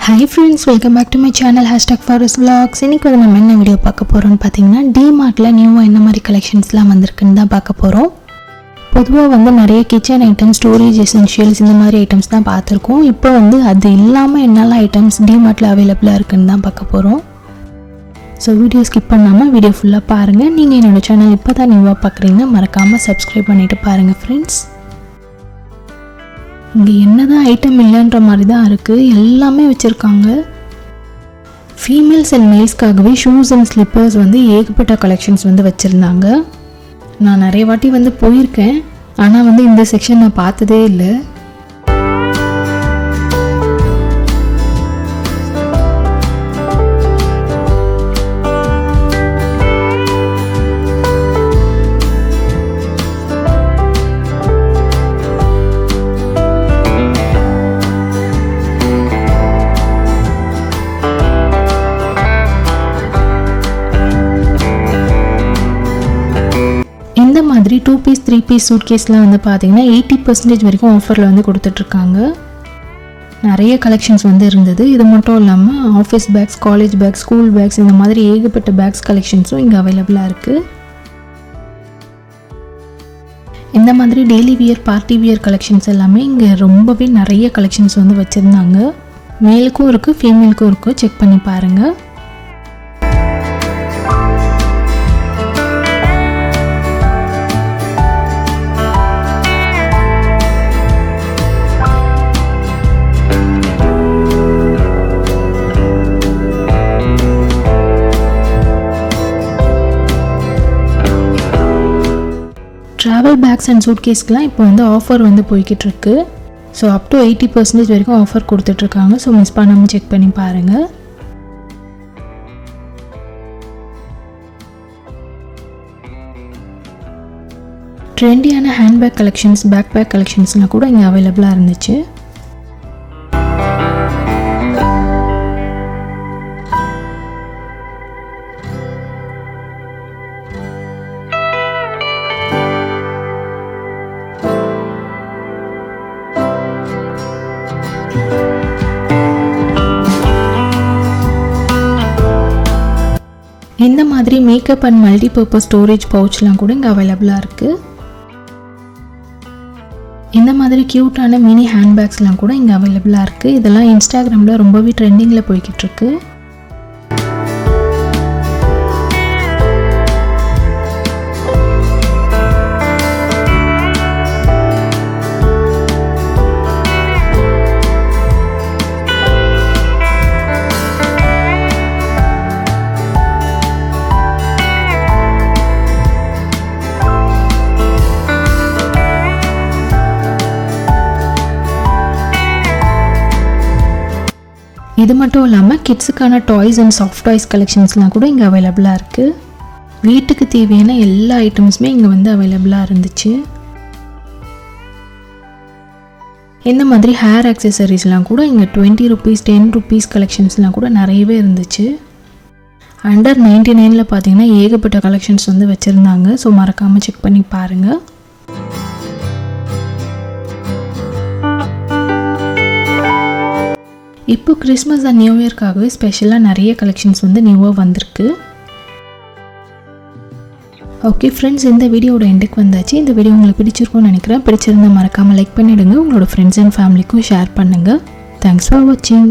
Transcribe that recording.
Hi friends, welcome back to my channel #FarusVlogs. இன்னைக்கு வந்து நம்ம என்ன வீடியோ பார்க்க போறோம்னு பார்த்தீங்கன்னா டிமார்ட்ல நியூவா என்ன மாதிரி கலெக்ஷன்ஸ்லாம் வந்திருக்குன்னு தான் பார்க்க போறோம். பொதுவாக வந்து நிறைய கிச்சன் ஐட்டம்ஸ், ஸ்டோரேஜ் எசென்ஷியல்ஸ் இந்த மாதிரி ஐட்டம்ஸ் தான் பார்த்துருக்கோம். இப்போ வந்து அது இல்லாமல் என்னெல்லாம் ஐட்டம்ஸ் டிமார்ட்ல அவைலபிளாக இருக்குன்னு தான் பார்க்க போகிறோம். ஸோ வீடியோ ஸ்கிப் பண்ணாமல் வீடியோ ஃபுல்லாக பாருங்கள். நீங்கள் என்னோடய சேனல் இப்போ தான் நியூவாக பார்க்குறீங்கன்னா மறக்காமல் சப்ஸ்கிரைப் பண்ணிவிட்டு பாருங்கள் ஃப்ரெண்ட்ஸ். இங்கே என்னதான் ஐட்டம் இல்லைன்ற மாதிரி தான் இருக்குது, எல்லாமே வச்சுருக்காங்க. ஃபீமேல்ஸ் அண்ட் மேல்ஸ்க்காகவே ஷூஸ் அண்ட் ஸ்லிப்பர்ஸ் வந்து ஏகப்பட்ட கலெக்ஷன்ஸ் வந்து வச்சுருந்தாங்க. நான் நிறைய வாட்டி வந்து போயிருக்கேன், ஆனால் வந்து இந்த செக்ஷன் நான் பார்த்ததே இல்லை. இந்த மாதிரி 2 பீஸ் 3 பீஸ் சூட் கேஸ்லாம் வந்து பார்த்தீங்கன்னா 80% வரைக்கும் ஆஃபரில் வந்து கொடுத்துட்ருக்காங்க. நிறைய கலெக்ஷன்ஸ் வந்து இருந்தது. இது மட்டும் இல்லாமல் office bags, college bags, school bags இந்த மாதிரி ஏகப்பட்ட பேக்ஸ் கலெக்ஷன்ஸும் இங்கே அவைலபிளாக இருக்குது. இந்த மாதிரி daily wear, party wear collections எல்லாமே இங்கே ரொம்பவே நிறைய கலெக்ஷன்ஸ் வந்து வச்சுருந்தாங்க. மேலுக்கும் இருக்குது, ஃபீமேலுக்கும் இருக்குது. செக் பண்ணி பாருங்கள். ட்ராவல் பேக்ஸ் அண்ட் சூட் கேஸ்க்கெலாம் இப்போ வந்து ஆஃபர் வந்து போய்கிட்டு இருக்கு. ஸோ அப் டு 80% வரைக்கும் ஆஃபர் கொடுத்துட்ருக்காங்க. ஸோ மிஸ் பண்ணாமல் செக் பண்ணி பாருங்கள். ட்ரெண்டியான ஹேண்ட்பேக் கலெக்ஷன்ஸ், பேக் பேக் கலெக்ஷன்ஸ்லாம் கூட இங்கே அவைலபிளாக இருந்துச்சு. இந்த மாதிரி மேக்கப் அண்ட் மல்டிபர்பஸ் ஸ்டோரேஜ் பவுச்லாம் கூட இங்கே அவைலபிளாக இருக்குது. இந்த மாதிரி க்யூட்டான மினி ஹேண்ட்பேக்ஸ்லாம் கூட இங்கே அவைலபிளாக இருக்குது. இதெல்லாம் இன்ஸ்டாகிராமில் ரொம்பவே ட்ரெண்டிங்கில் போய்கிட்டு இருக்கு. இது மட்டும் இல்லாமல் கிட்ஸுக்கான டாய்ஸ் அண்ட் சாஃப்ட் டாய்ஸ் கலெக்ஷன்ஸ்லாம் கூட இங்கே அவைலபிளாக இருக்குது. வீட்டுக்கு தேவையான எல்லா ஐட்டம்ஸுமே இங்கே வந்து அவைலபிளாக இருந்துச்சு. இந்த மாதிரி ஹேர் ஆக்சசரிஸ்லாம் கூட இங்கே 20 ரூபீஸ், 10 ரூபீஸ் கலெக்ஷன்ஸ்லாம் கூட நிறையவே இருந்துச்சு. அண்டர் 99ல் பார்த்தீங்கன்னா ஏகப்பட்ட கலெக்ஷன்ஸ் வந்து வச்சுருந்தாங்க. ஸோ மறக்காமல் செக் பண்ணி பாருங்கள். இப்போ கிறிஸ்மஸ் அண்ட் நியூ இயர்க்காகவே ஸ்பெஷலாக நிறைய கலெக்ஷன்ஸ் வந்து நியூவாக வந்திருக்கு. ஓகே ஃப்ரெண்ட்ஸ், இந்த வீடியோட எண்டுக்கு வந்தாச்சு. இந்த வீடியோ உங்களுக்கு பிடிச்சிருக்கும்னு நினைக்கிறேன். பிடிச்சிருந்தால் மறக்காமல் லைக் பண்ணிவிடுங்க. உங்களோட ஃப்ரெண்ட்ஸ் அண்ட் ஃபேமிலிக்கும் ஷேர் பண்ணுங்கள். தேங்க்ஸ் ஃபார் வாட்சிங்.